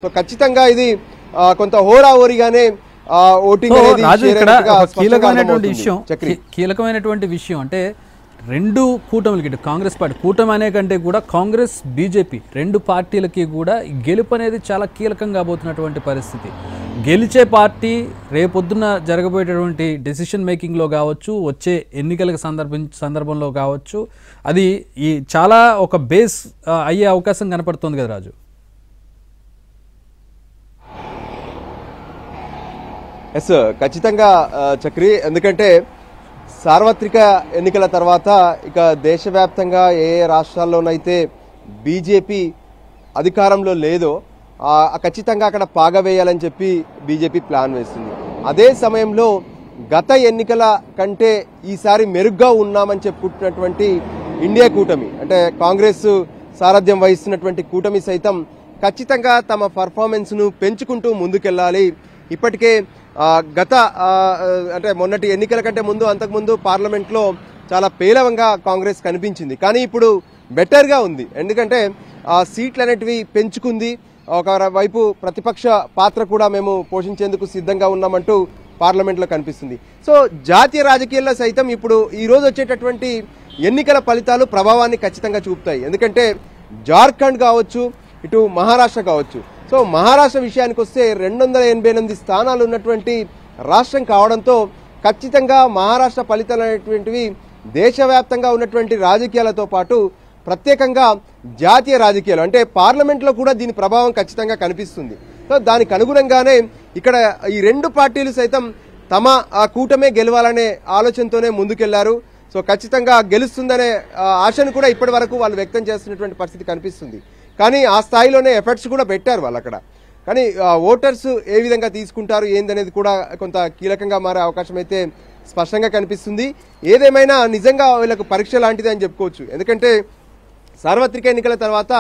So ఖచ్చితంగా ఇది కొంత హోరాహోరీగానే ఓటింగ్ అనేది కీలకమైనటువంటి విషయం అంటే రెండు కూటమిలకి కాంగ్రెస్ పార్టీ కూటమి అనే కంటే కూడా కాంగ్రెస్ బీజేపీ రెండు పార్టీలకి కూడా గెలుపు అనేది చాలా కీలకం కాబోతున్నటువంటి పరిస్థితి. గెలిచే పార్టీ రేపొద్దున జరగబోయేటటువంటి డెసిషన్ మేకింగ్లో కావచ్చు, వచ్చే ఎన్నికల సందర్భంలో కావచ్చు, అది ఈ చాలా ఒక బేస్ అయ్యే అవకాశం కనపడుతుంది కదా రాజు. ఎస్ ఖచ్చితంగా చక్రి, ఎందుకంటే సార్వత్రిక ఎన్నికల తర్వాత ఇక దేశవ్యాప్తంగా ఏ రాష్ట్రాల్లోనైతే బీజేపీ అధికారంలో లేదో ఖచ్చితంగా అక్కడ పాగా వేయాలని చెప్పి బీజేపీ ప్లాన్ వేస్తుంది. అదే సమయంలో గత ఎన్నికల కంటే ఈసారి మెరుగ్గా ఉన్నామని చెప్పుకుంటున్నటువంటి ఇండియా కూటమి, అంటే కాంగ్రెస్ సారథ్యం వహిస్తున్నటువంటి కూటమి సైతం ఖచ్చితంగా తమ పర్ఫార్మెన్స్ను పెంచుకుంటూ ముందుకెళ్ళాలి. ఇప్పటికే గత అంటే మొన్నటి ఎన్నికల కంటే ముందు అంతకుముందు పార్లమెంట్లో చాలా పేలవంగా కాంగ్రెస్ కనిపించింది, కానీ ఇప్పుడు బెటర్గా ఉంది. ఎందుకంటే సీట్లు అనేటివి పెంచుకుంది. ఒకవైపు ప్రతిపక్ష పాత్ర కూడా మేము పోషించేందుకు సిద్ధంగా ఉన్నామంటూ పార్లమెంట్లో కనిపిస్తుంది. సో జాతీయ రాజకీయాల్లో సైతం ఇప్పుడు ఈరోజు వచ్చేటటువంటి ఎన్నికల ఫలితాలు ప్రభావాన్ని ఖచ్చితంగా చూపుతాయి. ఎందుకంటే జార్ఖండ్ కావచ్చు, ఇటు మహారాష్ట్ర కావచ్చు. సో మహారాష్ట్ర విషయానికి వస్తే 288 స్థానాలు ఉన్నటువంటి రాష్ట్రం కావడంతో ఖచ్చితంగా మహారాష్ట్ర ఫలితాలు అనేటువంటివి దేశవ్యాప్తంగా ఉన్నటువంటి రాజకీయాలతో పాటు ప్రత్యేకంగా జాతీయ రాజకీయాలు అంటే పార్లమెంట్లో కూడా దీని ప్రభావం ఖచ్చితంగా కనిపిస్తుంది. సో దానికి అనుగుణంగానే ఇక్కడ ఈ రెండు పార్టీలు సైతం తమ కూటమే గెలవాలనే ఆలోచనతోనే ముందుకెళ్లారు. సో ఖచ్చితంగా గెలుస్తుందనే ఆశను కూడా ఇప్పటి వరకు వాళ్ళు వ్యక్తం చేస్తున్నటువంటి పరిస్థితి కనిపిస్తుంది. కానీ ఆ స్థాయిలోనే ఎఫర్ట్స్ కూడా పెట్టారు వాళ్ళు అక్కడ. కానీ ఓటర్స్ ఏ విధంగా తీసుకుంటారు ఏందనేది కూడా కొంత కీలకంగా మారే అవకాశం అయితే స్పష్టంగా కనిపిస్తుంది. ఏదేమైనా నిజంగా వీళ్ళకు పరీక్ష లాంటిది అని చెప్పుకోవచ్చు. ఎందుకంటే సార్వత్రిక ఎన్నికల తర్వాత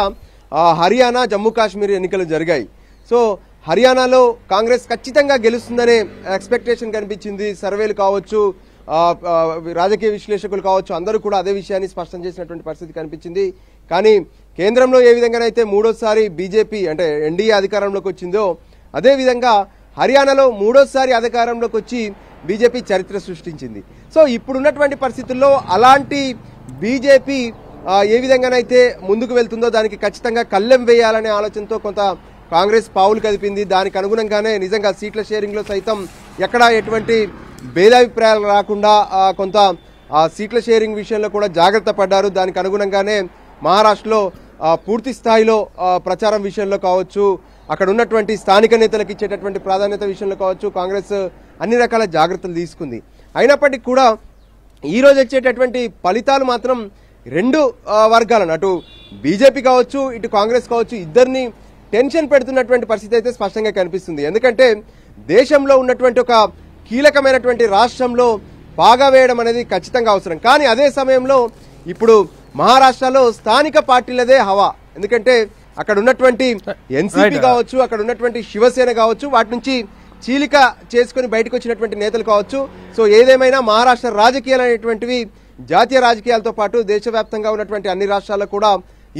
హర్యానా, జమ్మూ కాశ్మీర్ ఎన్నికలు జరిగాయి. సో హర్యానాలో కాంగ్రెస్ ఖచ్చితంగా గెలుస్తుందనే ఎక్స్పెక్టేషన్ కనిపించింది. సర్వేలు కావచ్చు, రాజకీయ విశ్లేషకులు కావచ్చు, అందరూ కూడా అదే విషయాన్ని స్పష్టం చేసినటువంటి పరిస్థితి కనిపించింది. కానీ కేంద్రంలో ఏ విధంగానైతే మూడోసారి బీజేపీ అంటే ఎన్డీఏ అధికారంలోకి వచ్చిందో అదేవిధంగా హర్యానాలో మూడోసారి అధికారంలోకి వచ్చి బీజేపీ చరిత్ర సృష్టించింది. సో ఇప్పుడున్నటువంటి పరిస్థితుల్లో అలాంటి బీజేపీ ఏ విధంగానైతే ముందుకు వెళ్తుందో దానికి ఖచ్చితంగా కళ్ళెం వేయాలనే ఆలోచనతో కొంత కాంగ్రెస్ పావులు కదిపింది. దానికి అనుగుణంగానే నిజంగా సీట్ల షేరింగ్లో సైతం ఎక్కడా ఎటువంటి భేదాభిప్రాయాలు రాకుండా కొంత సీట్ల షేరింగ్ విషయంలో కూడా జాగ్రత్త పడ్డారు. దానికి అనుగుణంగానే మహారాష్ట్రలో పూర్తి స్థాయిలో ప్రచారం విషయంలో కావచ్చు, అక్కడ ఉన్నటువంటి స్థానిక నేతలకు ఇచ్చేటటువంటి ప్రాధాన్యత విషయంలో కావచ్చు కాంగ్రెస్ అన్ని రకాల జాగ్రత్తలు తీసుకుంది. అయినప్పటికీ కూడా ఈరోజు వచ్చేటటువంటి ఫలితాలు మాత్రం రెండు వర్గాలను అటు బీజేపీ కావచ్చు, ఇటు కాంగ్రెస్ కావచ్చు ఇద్దరిని టెన్షన్ పెడుతున్నటువంటి పరిస్థితి అయితే స్పష్టంగా కనిపిస్తుంది. ఎందుకంటే దేశంలో ఉన్నటువంటి ఒక కీలకమైనటువంటి రాష్ట్రంలో పాగా వేయడం అనేది ఖచ్చితంగా అవసరం. కానీ అదే సమయంలో ఇప్పుడు మహారాష్ట్రలో స్థానిక పార్టీలదే హవా. ఎందుకంటే అక్కడ ఉన్నటువంటి ఎన్సీపీ కావచ్చు, అక్కడ ఉన్నటువంటి శివసేన కావచ్చు, వాటి నుంచి చీలిక చేసుకుని బయటకు వచ్చినటువంటి నేతలు కావచ్చు. సో ఏదేమైనా మహారాష్ట్ర రాజకీయాలు అనేటువంటివి జాతీయ రాజకీయాలతో పాటు దేశవ్యాప్తంగా ఉన్నటువంటి అన్ని రాష్ట్రాల్లో కూడా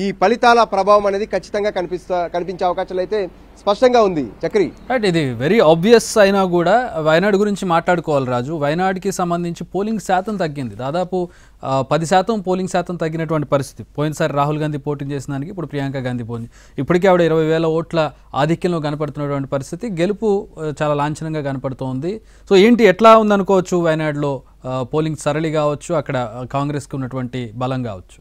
ఈ ఫలితాల ప్రభావం అనేది ఖచ్చితంగా కనిపించే అవకాశాలు అయితే స్పష్టంగా ఉంది. చక్రి, రైట్, ఇది వెరీ ఆబ్వియస్ అయినా కూడా వయనాడ్ గురించి మాట్లాడుకోవాలి రాజు. వయనాడ్కి సంబంధించి పోలింగ్ శాతం తగ్గింది, దాదాపు 10% పోలింగ్ శాతం తగ్గినటువంటి పరిస్థితి. పోయినసారి రాహుల్ గాంధీ పోటీ చేసిన దానికి ఇప్పుడు ప్రియాంక గాంధీ పోటీ, ఇప్పటికే ఆవిడ 20,000 ఓట్ల ఆధిక్యంలో కనపడుతున్నటువంటి పరిస్థితి. గెలుపు చాలా లాంఛనంగా కనపడుతోంది. సో ఏంటి, ఎట్లా ఉందనుకోవచ్చు వయనాడ్లో పోలింగ్ సరళి కావచ్చు, అక్కడ కాంగ్రెస్కి ఉన్నటువంటి బలం కావచ్చు?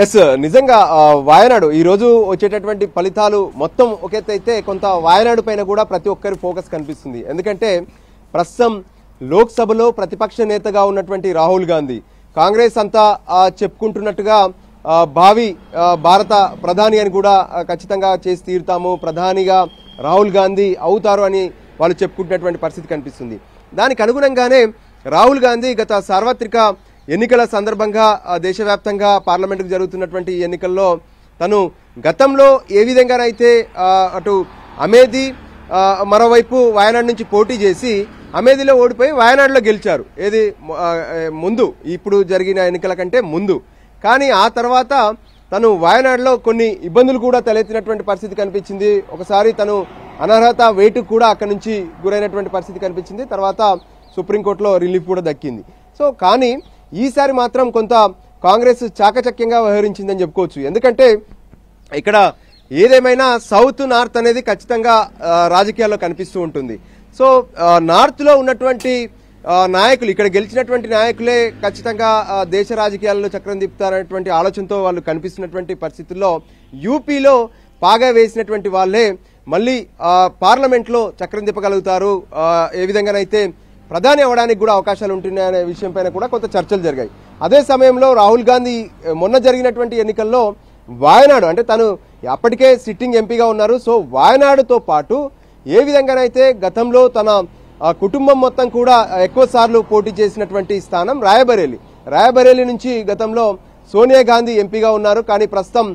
ఎస్, నిజంగా వాయనాడు ఈరోజు వచ్చేటటువంటి ఫలితాలు మొత్తం ఒకెత్తైతే కొంత వాయనాడు పైన కూడా ప్రతి ఒక్కరి ఫోకస్ కనిపిస్తుంది. ఎందుకంటే ప్రస్తుతం లోక్సభలో ప్రతిపక్ష నేతగా ఉన్నటువంటి రాహుల్ గాంధీ, కాంగ్రెస్ అంతా చెప్పుకుంటున్నట్టుగా భావి భారత ప్రధాని అని కూడా ఖచ్చితంగా చేసి తీరుతాము, ప్రధానిగా రాహుల్ గాంధీ అవుతారు అని వాళ్ళు చెప్పుకుంటున్నటువంటి పరిస్థితి కనిపిస్తుంది. దానికి అనుగుణంగానే రాహుల్ గాంధీ గత సార్వత్రిక ఎన్నికల సందర్భంగా దేశవ్యాప్తంగా పార్లమెంటుకు జరుగుతున్నటువంటి ఎన్నికల్లో తను గతంలో ఏ విధంగానైతే అటు అమేధీ మరోవైపు వాయనాడ్ నుంచి పోటీ చేసి అమేధిలో ఓడిపోయి వాయనాడులో గెలిచారు. ఏది ముందు ఇప్పుడు జరిగిన ఎన్నికల కంటే ముందు. కానీ ఆ తర్వాత తను వాయనాడులో కొన్ని ఇబ్బందులు కూడా తలెత్తినటువంటి పరిస్థితి కనిపించింది. ఒకసారి తను అనర్హత వేటు కూడా అక్కడి నుంచి గురైనటువంటి పరిస్థితి కనిపించింది. తర్వాత సుప్రీంకోర్టులో రిలీఫ్ కూడా దక్కింది. సో కానీ ఈసారి మాత్రం కొంత కాంగ్రెస్ చాకచక్యంగా వ్యవహరించిందని చెప్పుకోవచ్చు. ఎందుకంటే ఇక్కడ ఏదేమైనా సౌత్ నార్త్ అనేది ఖచ్చితంగా రాజకీయాల్లో కనిపిస్తూ ఉంటుంది. సో నార్త్లో ఉన్నటువంటి నాయకులు, ఇక్కడ గెలిచినటువంటి నాయకులే ఖచ్చితంగా దేశ రాజకీయాల్లో చక్రం తిప్పుతారనేటువంటి ఆలోచనతో వాళ్ళు కనిపిస్తున్నటువంటి పరిస్థితుల్లో యూపీలో పాగా వేసినటువంటి వాళ్ళే మళ్ళీ పార్లమెంట్లో చక్రం తిప్పగలుగుతారు, ఏ విధంగానైతే ప్రధాని అవ్వడానికి కూడా అవకాశాలు ఉంటున్నాయనే విషయం పైన కూడా కొంత చర్చలు జరిగాయి. అదే సమయంలో రాహుల్ గాంధీ మొన్న జరిగినటువంటి ఎన్నికల్లో వాయనాడు, అంటే తను అప్పటికే సిట్టింగ్ ఎంపీగా ఉన్నారు. సో వాయనాడుతో పాటు ఏ విధంగానైతే గతంలో తన కుటుంబం మొత్తం కూడా ఎక్కువ సార్లు పోటీ చేసినటువంటి స్థానం రాయబరేలీ నుంచి గతంలో సోనియా గాంధీ ఎంపీగా ఉన్నారు. కానీ ప్రస్తుతం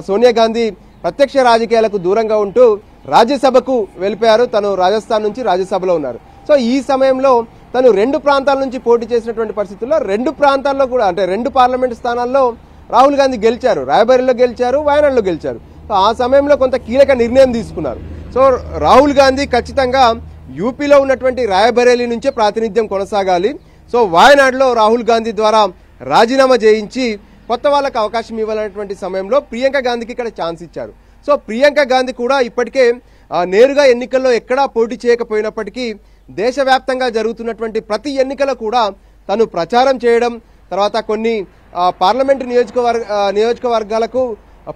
సోనియా గాంధీ ప్రత్యక్ష రాజకీయాలకు దూరంగా ఉంటూ రాజ్యసభకు వెళ్ళిపోయారు. తను రాజస్థాన్ నుంచి రాజ్యసభలో ఉన్నారు. సో ఈ సమయంలో తను 2 ప్రాంతాల నుంచి పోటీ చేసినటువంటి పరిస్థితుల్లో 2 ప్రాంతాల్లో కూడా, అంటే 2 పార్లమెంట్ స్థానాల్లో రాహుల్ గాంధీ గెలిచారు. రాయబరేలీలో గెలిచారు, వాయనాడులో గెలిచారు. సో ఆ సమయంలో కొంత కీలక నిర్ణయం తీసుకున్నారు. సో రాహుల్ గాంధీ ఖచ్చితంగా యూపీలో ఉన్నటువంటి రాయబరేలీ నుంచే ప్రాతినిధ్యం కొనసాగాలి. సో వాయనాడులో రాహుల్ గాంధీ ద్వారా రాజీనామా చేయించి కొత్త వాళ్ళకి అవకాశం ఇవ్వాలనేటువంటి సమయంలో ప్రియాంక గాంధీకి ఇక్కడ ఛాన్స్ ఇచ్చారు. సో ప్రియాంక గాంధీ కూడా ఇప్పటికే నేరుగా ఎన్నికల్లో ఎక్కడా పోటీ చేయకపోయినప్పటికీ దేశవ్యాప్తంగా జరుగుతున్నటువంటి ప్రతి ఎన్నికలో కూడా తను ప్రచారం చేయడం, తర్వాత కొన్ని పార్లమెంటు నియోజకవర్గాలకు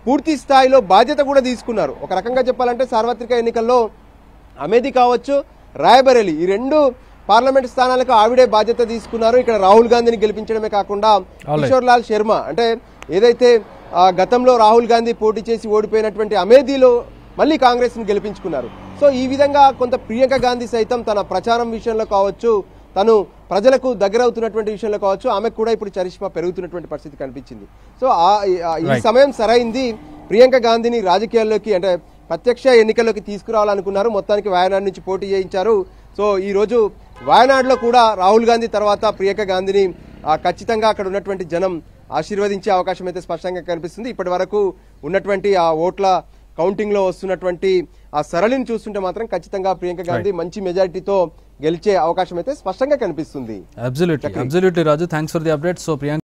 పూర్తి స్థాయిలో బాధ్యత కూడా తీసుకున్నారు. ఒక రకంగా చెప్పాలంటే సార్వత్రిక ఎన్నికల్లో అమేథీ కావచ్చు, రాయబరేలీ, ఈ 2 పార్లమెంట్ స్థానాలకు ఆవిడే బాధ్యత తీసుకున్నారు. ఇక్కడ రాహుల్ గాంధీని గెలిపించడమే కాకుండా కిషోర్ లాల్ శర్మ, అంటే ఏదైతే గతంలో రాహుల్ గాంధీ పోటీ చేసి ఓడిపోయినటువంటి అమేథీలో మళ్ళీ కాంగ్రెస్ ని గెలిపించుకున్నారు. సో ఈ విధంగా కొంత ప్రియాంక గాంధీ సైతం తన ప్రచారం విషయంలో కావచ్చు, తను ప్రజలకు దగ్గర అవుతున్నటువంటి విషయంలో కావచ్చు, ఆమెకు కూడా ఇప్పుడు చరిష్మా పెరుగుతున్నటువంటి పరిస్థితి కనిపించింది. సో ఈ సమయం సరైంది ప్రియాంక గాంధీని రాజకీయాల్లోకి, అంటే ప్రత్యక్ష ఎన్నికల్లోకి తీసుకురావాలనుకున్నారు. మొత్తానికి వాయనాడు నుంచి పోటీ చేయించారు. సో ఈ రోజు వాయనాడులో కూడా రాహుల్ గాంధీ తర్వాత ప్రియాంక గాంధీని ఖచ్చితంగా అక్కడ ఉన్నటువంటి జనం ఆశీర్వదించే అవకాశం అయితే స్పష్టంగా కనిపిస్తుంది. ఇప్పటి వరకు ఉన్నటువంటి ఆ ఓట్ల కౌంటింగ్ లో వస్తున్నటువంటి ఆ సరళిని చూస్తుంటే మాత్రం ఖచ్చితంగా ప్రియాంక గాంధీ మంచి మెజారిటీతో గెలిచే అవకాశం అయితే స్పష్టంగా కనిపిస్తుంది. Absolutely Raju, thanks for the update. So Priyanka